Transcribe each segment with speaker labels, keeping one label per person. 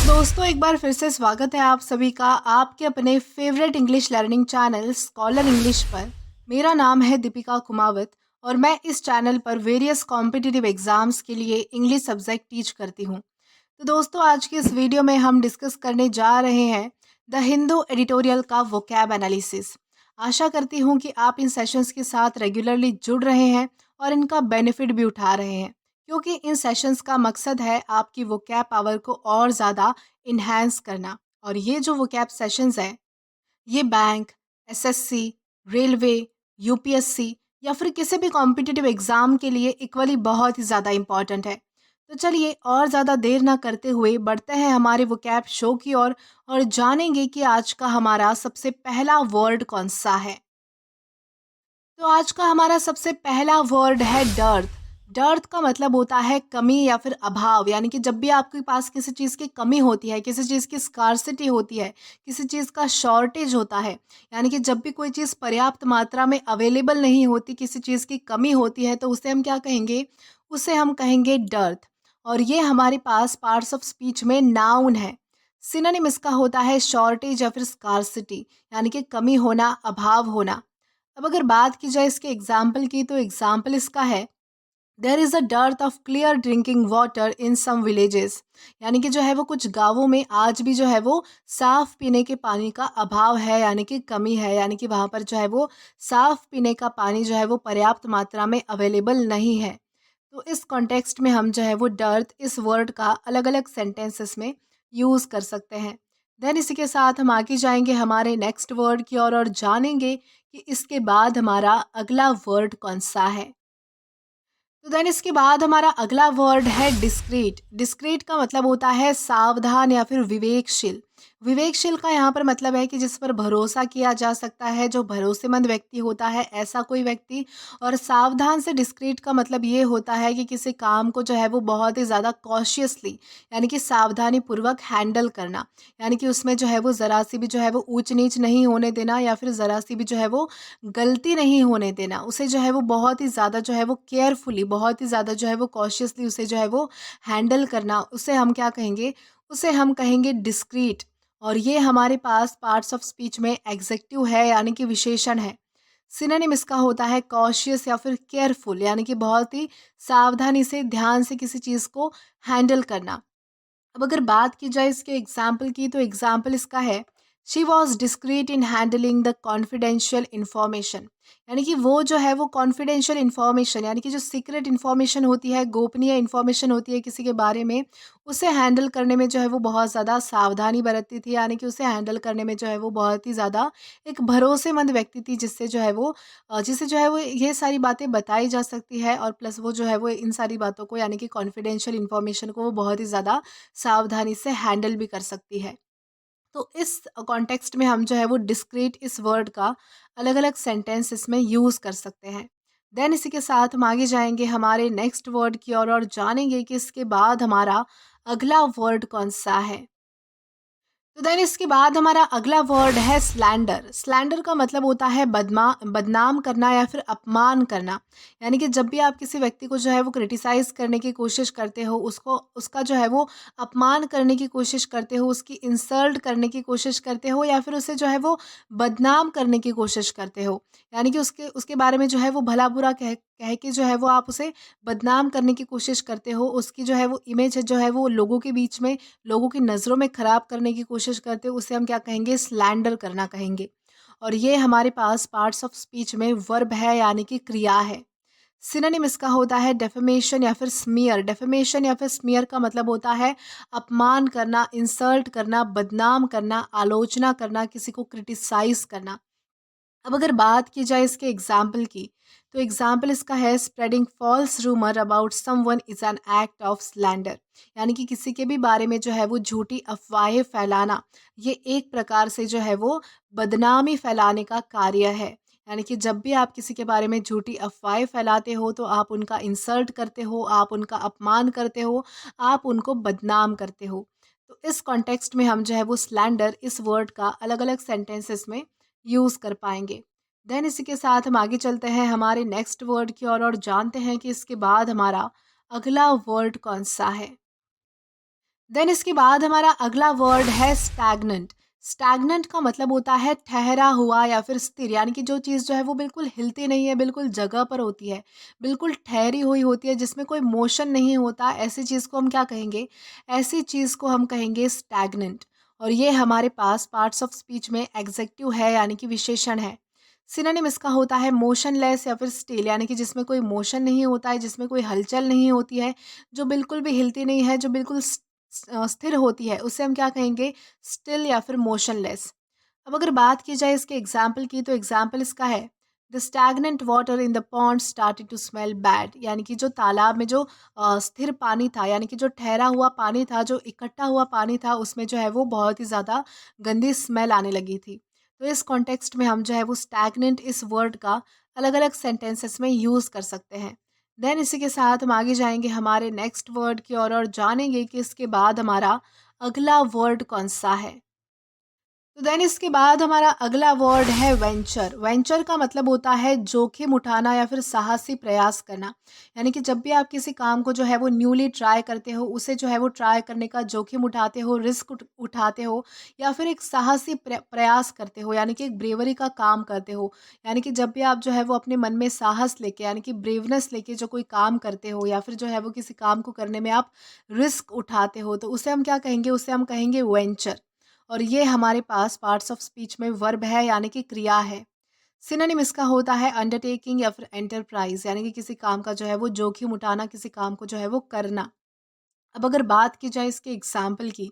Speaker 1: दोस्तों एक बार फिर से स्वागत है आप सभी का आपके अपने favourite English learning channel scholar English पर। मेरा नाम है दीपिका कुमावत और मैं इस चैनल पर वेरियस कॉम्पिटिटिव एग्जाम्स के लिए इंग्लिश सब्जेक्ट टीच करती हूँ। तो दोस्तों आज की इस वीडियो में हम डिस्कस करने जा रहे हैं द हिंदू एडिटोरियल का वोकैब एनालिसिस। आशा करती हूँ कि आप इन सेशंस के साथ रेगुलरली जुड़ रहे हैं और इनका बेनिफिट भी उठा रहे हैं, क्योंकि इन सेशंस का मकसद है आपकी वोकैब पावर को और ज़्यादा इन्हांस करना। और ये जो वोकैब सेशंस हैं ये बैंक, एसएससी, रेलवे, यूपीएससी या फिर किसी भी कॉम्पिटिटिव एग्ज़ाम के लिए इक्वली बहुत ही ज़्यादा इम्पॉर्टेंट है। तो चलिए और ज़्यादा देर ना करते हुए बढ़ते हैं हमारे वोकैब शो की ओर और जानेंगे कि आज का हमारा सबसे पहला वर्ड कौन सा है। तो आज का हमारा सबसे पहला वर्ड है डर्थ। डर्थ का मतलब होता है कमी या फिर अभाव, यानी कि जब भी आपके पास किसी चीज़ की कमी होती है, किसी चीज़ की स्कार्सिटी होती है, किसी चीज़ का शॉर्टेज होता है, यानी कि जब भी कोई चीज़ पर्याप्त मात्रा में अवेलेबल नहीं होती, किसी चीज़ की कमी होती है, तो उसे हम क्या कहेंगे? उसे हम कहेंगे डर्थ। और ये हमारे पास पार्ट्स ऑफ स्पीच में नाउन है। सिनोनिम इसका होता है शॉर्टेज या फिर स्कार्सिटी, यानी कि कमी होना, अभाव होना। अब अगर बात की जाए इसके एग्जाम्पल की, तो एग्जाम्पल इसका है there is a dearth of clear drinking water in some villages. यानी कि जो है वो कुछ गांवों में आज भी जो है वो साफ पीने के पानी का अभाव है, यानी कि कमी है, यानी कि वहाँ पर जो है वो साफ पीने का पानी जो है वो पर्याप्त मात्रा में अवेलेबल नहीं है। तो इस कॉन्टेक्स्ट में हम जो है वो डर्थ इस वर्ड का अलग अलग सेंटेंसेस में यूज़ कर सकते हैं। देन इसी के साथ हम आगे जाएंगे हमारे नेक्स्ट वर्ड की ओर और जानेंगे कि इसके बाद हमारा अगला वर्ड कौन सा है। तो देन इसके बाद हमारा अगला वर्ड है डिस्क्रीट। डिस्क्रीट का मतलब होता है सावधान या फिर विवेकशील। विवेकशील का यहाँ पर मतलब है कि जिस पर भरोसा किया जा सकता है, जो भरोसेमंद व्यक्ति होता है, ऐसा कोई व्यक्ति। और सावधान से डिस्क्रीट का मतलब ये होता है कि किसी काम को जो है वो बहुत ही ज़्यादा कॉशियसली, यानी कि सावधानी पूर्वक हैंडल करना। यानी कि उसमें जो है वो ज़रा सी भी जो है वो ऊंच नीच नहीं होने देना, या फिर ज़रा सी भी जो है वो गलती नहीं होने देना। उसे जो है वो बहुत ही ज़्यादा जो है वो केयरफुली, बहुत ही ज़्यादा जो है वो कॉशियसली उसे जो है वो हैंडल करना। उसे हम क्या कहेंगे? उसे हम कहेंगे डिस्क्रीट। और ये हमारे पास पार्ट्स ऑफ स्पीच में एग्जेक्टिव है, यानी कि विशेषण है। सिनोनिम इसका होता है कॉशियस या फिर केयरफुल, यानी कि बहुत ही सावधानी से, ध्यान से किसी चीज़ को हैंडल करना। अब अगर बात की जाए इसके एग्जाम्पल की, तो एग्जाम्पल इसका है she was discrete in handling the confidential information. यानी कि वो जो है वो कॉन्फिडेंशियल इंफॉर्मेशन, यानी कि जो सीक्रेट इंफॉर्मेशन होती है, गोपनीय इंफॉर्मेशन होती है किसी के बारे में, उसे हैंडल करने में जो है वो बहुत ज़्यादा सावधानी बरतती थी। यानी कि उसे हैंडल करने में जो है वो बहुत ही ज़्यादा एक भरोसेमंद व्यक्ति थी, जिससे जो है वो जिसे जो है वो ये सारी बातें बताई जा सकती है। और प्लस वो जो है वो इन सारी बातों को, यानी कि कॉन्फिडेंशियल इंफॉर्मेशन को, वो बहुत ही ज़्यादा सावधानी से हैंडल भी कर सकती है। तो इस कॉन्टेक्स्ट में हम जो है वो डिस्क्रीट इस वर्ड का अलग अलग सेंटेंसेस में यूज़ कर सकते हैं। देन इसी के साथ हम आगे जाएंगे हमारे नेक्स्ट वर्ड की ओर और जानेंगे कि इसके बाद हमारा अगला वर्ड कौन सा है। तो देन इसके बाद हमारा अगला वर्ड है स्लैंडर। स्लैंडर का मतलब होता है बदनाम करना या फिर अपमान करना। यानी कि जब भी आप किसी व्यक्ति को जो है वो क्रिटिसाइज करने की कोशिश करते हो, उसको उसका जो है वो अपमान करने की कोशिश करते हो, उसकी इंसल्ट करने की कोशिश करते हो, या फिर उसे जो है वो बदनाम करने की कोशिश करते हो। यानी कि उसके उसके बारे में जो है वो भला बुरा कह कह के जो है वो आप उसे बदनाम करने की कोशिश करते हो। उसकी जो है वो इमेज है जो है वो लोगों के बीच में, लोगों की नज़रों में ख़राब करने की कोशिश करते हो, उसे हम क्या कहेंगे? स्लैंडर करना कहेंगे। और ये हमारे पास पार्ट्स ऑफ स्पीच में वर्ब है, यानी कि क्रिया है। सिनोनिम इसका होता है डेफेमेशन या फिर स्मीयर। डेफेमेशन या फिर स्मीयर का मतलब होता है अपमान करना, इंसल्ट करना, बदनाम करना, आलोचना करना, किसी को क्रिटिसाइज़ करना। अब अगर बात की जाए इसके एग्जाम्पल की, तो एग्जाम्पल इसका है spreading false rumour about someone is an act of slander. यानी कि किसी के भी बारे में जो है वो झूठी अफवाहें फैलाना, ये एक प्रकार से जो है वो बदनामी फैलाने का कार्य है। यानी कि जब भी आप किसी के बारे में झूठी अफवाहें फैलाते हो, तो आप उनका इंसल्ट करते हो, आप उनका अपमान करते हो, आप उनको बदनाम करते हो। तो इस कॉन्टेक्स्ट में हम जो है वो स्लैंडर इस वर्ड का अलग अलग सेंटेंसेस में यूज़ कर पाएंगे। देन इसी के साथ हम आगे चलते हैं हमारे नेक्स्ट वर्ड की ओर और जानते हैं कि इसके बाद हमारा अगला वर्ड कौन सा है। देन इसके बाद हमारा अगला वर्ड है स्टैग्नेंट। स्टैग्नेंट का मतलब होता है ठहरा हुआ या फिर स्थिर, यानी कि जो चीज़ जो है वो बिल्कुल हिलती नहीं है, बिल्कुल जगह पर होती है, बिल्कुल ठहरी हुई होती है, जिसमें कोई मोशन नहीं होता, ऐसी चीज़ को हम क्या कहेंगे? ऐसी चीज़ को हम कहेंगे स्टैग्नेंट। और ये हमारे पास पार्ट्स ऑफ स्पीच में एग्जेक्टिव है, यानी कि विशेषण है। सिनोनिम इसका होता है मोशनलेस या फिर स्टिल, यानी कि जिसमें कोई मोशन नहीं होता है, जिसमें कोई हलचल नहीं होती है, जो बिल्कुल भी हिलती नहीं है, जो बिल्कुल स्थिर होती है, उसे हम क्या कहेंगे? स्टिल या फिर मोशनलेस। अब अगर बात की जाए इसके एग्जाम्पल की, तो एग्जाम्पल इसका है the stagnant water in the pond started to smell bad, यानी कि जो तालाब में जो स्थिर पानी था, यानी कि जो ठहरा हुआ पानी था, जो इकट्ठा हुआ पानी था, उसमें जो है वो बहुत ही ज़्यादा गंदी स्मेल आने लगी थी। तो इस कॉन्टेक्स्ट में हम जो है वो स्टैग्नेंट इस वर्ड का अलग अलग सेंटेंसेस में यूज़ कर सकते हैं। देन इसी के साथ हम आगे जाएंगे हमारे नेक्स्ट वर्ड की ओर और जानेंगे कि इसके बाद हमारा अगला वर्ड कौन सा है। तो देन इसके बाद हमारा अगला वर्ड है वेंचर। वेंचर का मतलब होता है जोखिम उठाना या फिर साहसी प्रयास करना। यानी कि जब भी आप किसी काम को जो है वो न्यूली ट्राई करते हो, उसे जो है वो ट्राई करने का जोखिम उठाते हो, रिस्क उठाते हो, या फिर एक साहसी प्रयास करते हो, यानी कि एक ब्रेवरी का काम करते हो। यानी कि जब भी आप जो है वो अपने मन में साहस लेके, यानी कि ब्रेवनेस लेके जो कोई काम करते हो, या फिर जो है वो किसी काम को करने में आप रिस्क उठाते हो, तो उसे हम क्या कहेंगे? उसे हम कहेंगे वेंचर। और ये हमारे पास पार्ट्स ऑफ स्पीच में वर्ब है, यानी कि क्रिया है। सिनोनिम इसका होता है अंडरटेकिंग या फिर एंटरप्राइज, यानी कि किसी काम का जो है वो जोखिम उठाना, किसी काम को जो है वो करना। अब अगर बात की जाए इसके एग्जाम्पल की,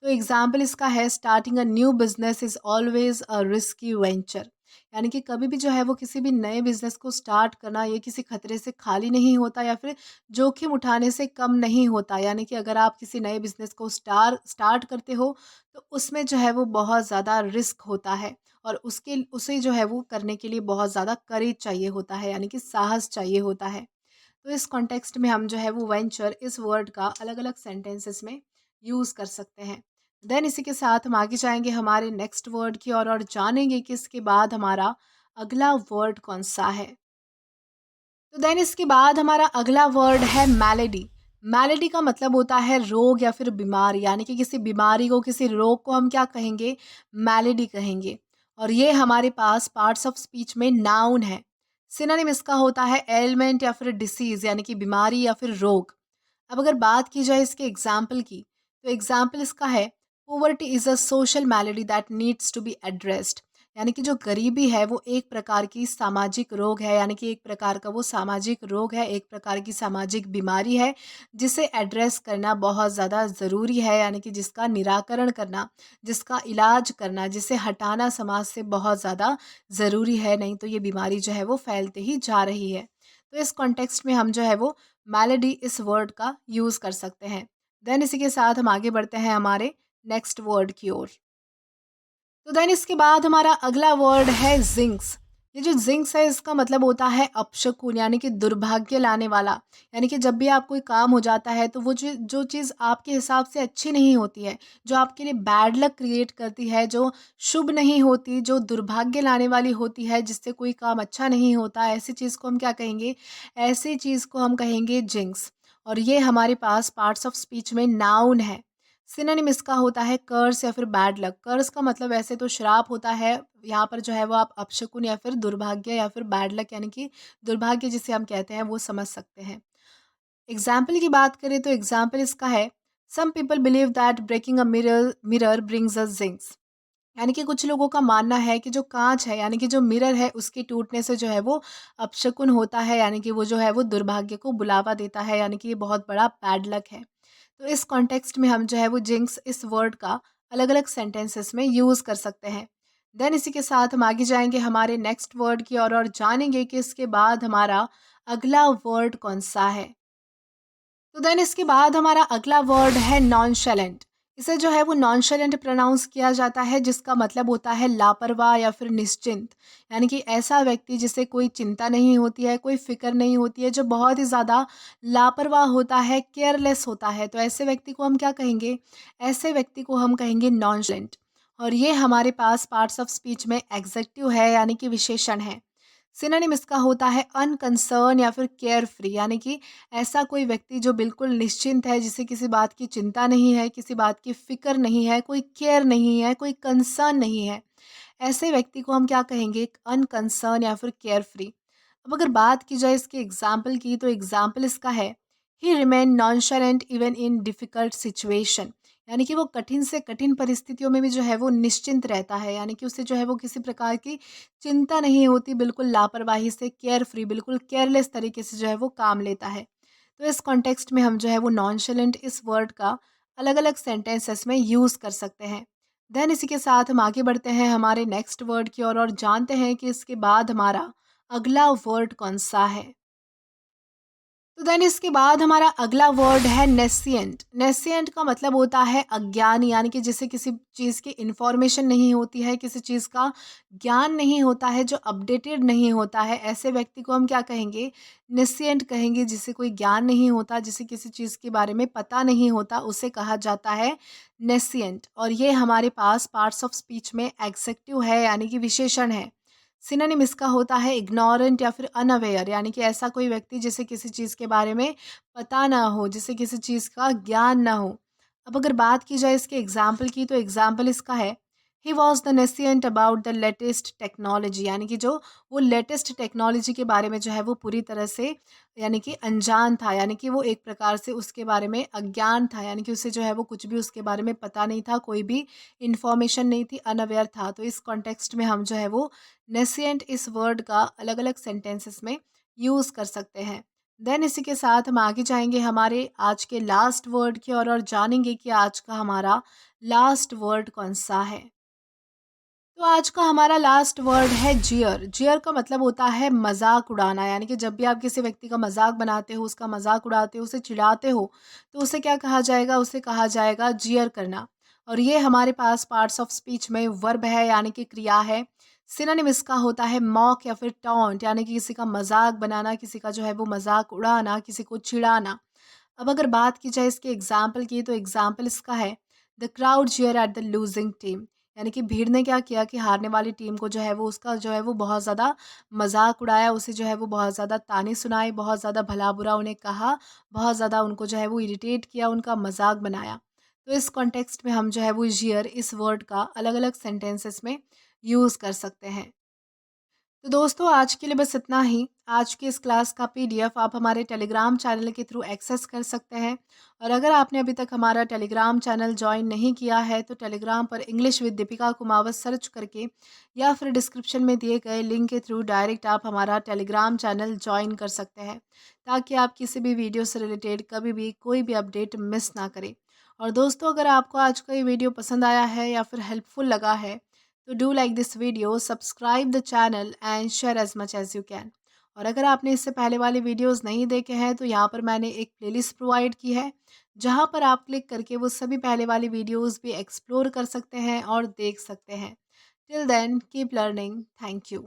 Speaker 1: तो एग्जाम्पल इसका है starting a new business is always a risky venture. यानी कि कभी भी जो है वो किसी भी नए बिजनेस को स्टार्ट करना, ये किसी खतरे से खाली नहीं होता, या फिर जोखिम उठाने से कम नहीं होता। यानी कि अगर आप किसी नए बिजनेस को स्टार्ट करते हो, तो उसमें जो है वो बहुत ज़्यादा रिस्क होता है, और उसे जो है वो करने के लिए बहुत ज़्यादा करेज चाहिए होता है, यानी कि साहस चाहिए होता है। तो इस कॉन्टेक्स्ट में हम जो है वो वेंचर इस वर्ड का अलग अलग सेंटेंसेस में यूज़ कर सकते हैं। देन इसी के साथ हम आगे जाएंगे हमारे नेक्स्ट वर्ड की ओर और जानेंगे कि इसके बाद हमारा अगला वर्ड कौन सा है। तो देन इसके बाद हमारा अगला वर्ड है मैलेडी। मैलेडी का मतलब होता है रोग या फिर बीमारी, यानी कि किसी बीमारी को, किसी रोग को हम क्या कहेंगे? मैलेडी कहेंगे। और ये हमारे पास पार्ट्स ऑफ स्पीच में नाउन है। सिनोनिम इसका होता है एलिमेंट या फिर डिसीज, यानी कि बीमारी या फिर रोग। अब अगर बात की जाए इसके एग्जाम्पल की, तो एग्जाम्पल इसका है poverty is a social malady that needs to be addressed. यानी कि जो गरीबी है वो एक प्रकार की सामाजिक रोग है, यानी कि एक प्रकार का वो सामाजिक रोग है, एक प्रकार की सामाजिक बीमारी है, जिसे एड्रेस करना बहुत ज़्यादा ज़रूरी है, यानी कि जिसका निराकरण करना, जिसका इलाज करना, जिसे हटाना समाज से बहुत ज़्यादा ज़रूरी है, नहीं तो ये बीमारी जो है वो फैलते ही जा रही है। तो इस कॉन्टेक्स्ट में हम जो है वो मेलोडी इस वर्ड का यूज़ कर सकते हैं। देन इसी के साथ हम आगे बढ़ते हैं हमारे नेक्स्ट वर्ड की ओर। तो देन इसके बाद हमारा अगला वर्ड है जिंक्स। ये जो जिंक्स है, इसका मतलब होता है अपशकुन, यानी कि दुर्भाग्य लाने वाला। यानी कि जब भी आप कोई काम हो जाता है, तो वो जो जो चीज़ आपके हिसाब से अच्छी नहीं होती है, जो आपके लिए बैड लक क्रिएट करती है, जो शुभ नहीं होती, जो दुर्भाग्य लाने वाली होती है, जिससे कोई काम अच्छा नहीं होता, ऐसी चीज़ को हम क्या कहेंगे? ऐसी चीज़ को हम कहेंगे जिंक्स। और ये हमारे पास पार्ट्स ऑफ स्पीच में नाउन है। सिनोनिम इसका होता है कर्स या फिर बैड लक। कर्स का मतलब वैसे तो श्राप होता है, यहाँ पर जो है वो आप अपशकुन या फिर दुर्भाग्य या फिर बैड लक, यानी कि दुर्भाग्य जिसे हम कहते हैं, वो समझ सकते हैं। एग्जाम्पल की बात करें, तो एग्जाम्पल इसका है some people believe that breaking a mirror mirror brings a jinx. यानी कि कुछ लोगों का मानना है कि जो कांच है, यानी कि जो मिरर है, उसके टूटने से जो है वो अपशकुन होता है, यानी कि वो जो है वो दुर्भाग्य को बुलावा देता है, यानी कि ये बहुत बड़ा बैड लक है। तो इस कॉन्टेक्स्ट में हम जो है वो जिंक्स इस वर्ड का अलग अलग सेंटेंसेस में यूज़ कर सकते हैं। देन इसी के साथ हम आगे जाएंगे हमारे नेक्स्ट वर्ड की ओर और जानेंगे कि इसके बाद हमारा अगला वर्ड कौन सा है। तो देन इसके बाद हमारा अगला वर्ड है नॉनशैलेंट। इसे जो है वो नॉनशैलेंट प्रोनाउंस किया जाता है, जिसका मतलब होता है लापरवाह या फिर निश्चिंत। यानी कि ऐसा व्यक्ति जिसे कोई चिंता नहीं होती है, कोई फिक्र नहीं होती है, जो बहुत ही ज़्यादा लापरवाह होता है, केयरलेस होता है, तो ऐसे व्यक्ति को हम क्या कहेंगे? ऐसे व्यक्ति को हम कहेंगे नॉनशैलेंट। और ये हमारे पास पार्ट्स ऑफ स्पीच में एग्जेक्टिव है, यानी कि विशेषण है। सिनोनिम इसका होता है अनकंसर्न या फिर केयर फ्री, यानी कि ऐसा कोई व्यक्ति जो बिल्कुल निश्चिंत है, जिसे किसी बात की चिंता नहीं है, किसी बात की फ़िक्र नहीं है, कोई केयर नहीं है, कोई कंसर्न नहीं है। ऐसे व्यक्ति को हम क्या कहेंगे? एक अनकंसर्न या फिर केयर फ्री। अब अगर बात की जाए इसके एग्ज़ाम्पल की, तो एग्ज़ाम्पल इसका है, he remain nonchalant even in difficult situation, यानी कि वो कठिन से कठिन परिस्थितियों में भी जो है वो निश्चिंत रहता है, यानी कि उसे जो है वो किसी प्रकार की चिंता नहीं होती, बिल्कुल लापरवाही से, केयर फ्री, बिल्कुल केयरलेस तरीके से जो है वो काम लेता है। तो इस कॉन्टेक्स्ट में हम जो है वो नॉनशलेंट इस वर्ड का अलग-अलग सेंटेंसेस में यूज़ कर सकते हैं। देन इसी के साथ हम आगे बढ़ते हैं हमारे नेक्स्ट वर्ड की ओर और जानते हैं कि इसके बाद हमारा अगला वर्ड कौन-सा है। तो देन इसके बाद हमारा अगला वर्ड है नेसिएंट। नेसिएंट का मतलब होता है अज्ञानी, यानी कि जिसे किसी चीज़ की इन्फॉर्मेशन नहीं होती है, किसी चीज़ का ज्ञान नहीं होता है, जो अपडेटेड नहीं होता है, ऐसे व्यक्ति को हम क्या कहेंगे? नेसिएंट कहेंगे। जिसे कोई ज्ञान नहीं होता, जिसे किसी चीज़ के बारे में पता नहीं होता, उसे कहा जाता है नेसिएंट। और ये हमारे पास पार्ट्स ऑफ स्पीच में एग्जेक्टिव है, यानी कि विशेषण है। सिनोनिम इसका होता है इग्नोरेंट या फिर अनअवेयर, यानी कि ऐसा कोई व्यक्ति जिसे किसी चीज़ के बारे में पता ना हो, जिसे किसी चीज़ का ज्ञान ना हो। अब अगर बात की जाए इसके एग्जाम्पल की, तो एग्जाम्पल इसका है, he was the nascent about the latest technology, यानी कि जो वो लेटेस्ट टेक्नोलॉजी के बारे में जो है वो पूरी तरह से, यानी कि अनजान था, यानी कि वो एक प्रकार से उसके बारे में अज्ञान था, यानी कि उसे जो है वो कुछ भी उसके बारे में पता नहीं था, कोई भी इंफॉर्मेशन नहीं थी, अनअवेयर था। तो इस कॉन्टेक्स्ट में हम जो है वो नेसिएंट इस वर्ड का अलग-अलग सेंटेंसेस में यूज़ कर सकते हैं। देन इसी के साथ हम आगे जाएँगे हमारे आज के लास्ट वर्ड की ओर और जानेंगे कि आज का हमारा लास्ट वर्ड कौन-सा है। तो आज का हमारा लास्ट वर्ड है जियर। जियर का मतलब होता है मज़ाक उड़ाना, यानी कि जब भी आप किसी व्यक्ति का मज़ाक बनाते हो, उसका मज़ाक उड़ाते हो, उसे चिढ़ाते हो, तो उसे क्या कहा जाएगा? उसे कहा जाएगा जियर करना। और ये हमारे पास पार्ट्स ऑफ स्पीच में वर्ब है, यानी कि क्रिया है। सिनोनिम इसका होता है मॉक या फिर टॉन्ट, यानी कि किसी का मज़ाक बनाना, किसी का जो है वो मज़ाक उड़ाना, किसी को चिढ़ाना। अब अगर बात की जाए इसके एग्जाम्पल की, तो एग्जाम्पल इसका है, the crowd cheer at the losing team, यानी कि भीड़ ने क्या किया कि हारने वाली टीम को जो है वो उसका जो है वो बहुत ज़्यादा मजाक उड़ाया, उसे जो है वो बहुत ज़्यादा ताने सुनाए, बहुत ज़्यादा भला बुरा उन्हें कहा, बहुत ज़्यादा उनको जो है वो इरिटेट किया, उनका मजाक बनाया। तो इस कॉन्टेक्स्ट में हम जो है वो जियर इस वर्ड का अलग अलग सेंटेंसेस में यूज़ कर सकते हैं। तो दोस्तों आज के लिए बस इतना ही। आज की इस क्लास का पीडीएफ आप हमारे टेलीग्राम चैनल के थ्रू एक्सेस कर सकते हैं। और अगर आपने अभी तक हमारा टेलीग्राम चैनल जॉइन नहीं किया है, तो टेलीग्राम पर English with Deepika Kumawat search करके या फिर डिस्क्रिप्शन में दिए गए लिंक के थ्रू डायरेक्ट आप हमारा टेलीग्राम चैनल जॉइन कर सकते हैं, ताकि आप किसी भी वीडियो से रिलेटेड कभी भी कोई भी अपडेट मिस ना करें। और दोस्तों अगर आपको आज का ये वीडियो पसंद आया है या फिर हेल्पफुल लगा है, तो do like this video, subscribe the channel and share as much as you can. और अगर आपने इससे पहले वाले वीडियोस नहीं देखे हैं, तो यहाँ पर मैंने एक प्लेलिस्ट प्रोवाइड की है, जहाँ पर आप क्लिक करके वो सभी पहले वाले वीडियोस भी एक्सप्लोर कर सकते हैं और देख सकते हैं। Till then keep learning. Thank you.